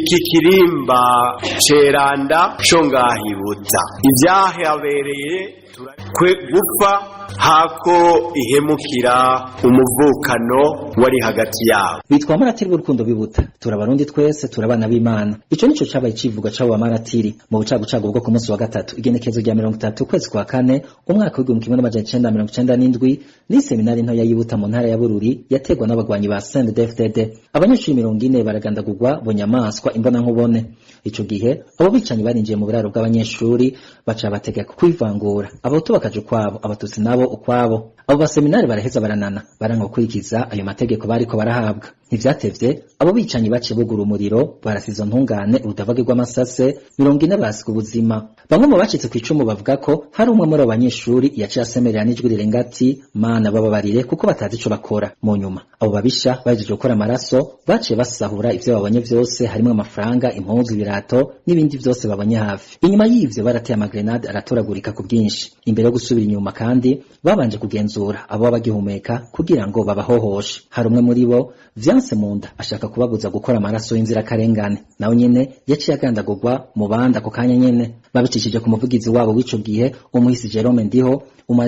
iki kirimba ceranda co ngahibuza ivyahabereye kwe gupfa hako ihemukira umuvukano wari hagati yabo. Bitwa amaratiri b'urukundo bibuta, turabarundi twese turabana b'Imana. Ico nico cabaye civuga cabo amaratiri mu bucagucagu bwo ku munsi wa gatatu igenekezo rya 30 kwezi kwa kane umwaka w'1997 ni seminari nto yayibuta mu ntara ya Bururi yategwa n'abagwanyi ba CNDD-FDD. Abanyeshuri 40 baragandagurwa bunyamaswa imbona nkubone. Ico gihe abo bicanyi barinjiye mu buraro bw'abanyeshuri baca bategeka kwivangura. Abahutu bakaje kwabo, abatutsi nabo ukwabo. Abo baseminari baraheza baranana baranka gukurikiza ayo mategeko bariko barahabwa. Ntivyatevye abo bicanyi baciye bugura umuriro barasiza ntungane ubutavage bw'amasase 40 basiga ubuzima. Bamwe mu bacitse kw'icumu bavuga ko hari umwe muri abanyeshuri yaciye asemerera n'ijwi rirenga ati mana bababarire kuko batazi ico bakora. Mu nyuma abo babisha bajeje gukora amaraso baciye basahura ivyo babonye vyose harimo amafaranga, impuzu, ibirato n'ibindi vyose babonye hafi. Inyuma y'ivyo barateye amagrenade aratoragurika ku bwinshi. Imbere yo gusubira inyuma kandi babanje kugenzura abo bagihumeka kugira ngo babahohoshe. Hari umwe muri bo vyanse munda ashaka kubabuza gukora amaraso y'inzira karengane, nawe nyene yaciye agandagurwa mu banda ko kanya nyene. Babicishije ku muvugizi wabo w'ico gihe umuhisi Jerome Ndiho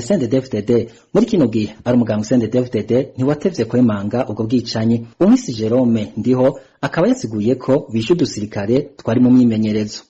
CNDD-FDD muri kino gihe ari umuganga CNDD-FDD ntiwatevye kwemanga ubwo bwicanyi. Umuhisi Jerome Ndiho akaba yasiguye ko bishe udusirikare twari mu myimenyerezo.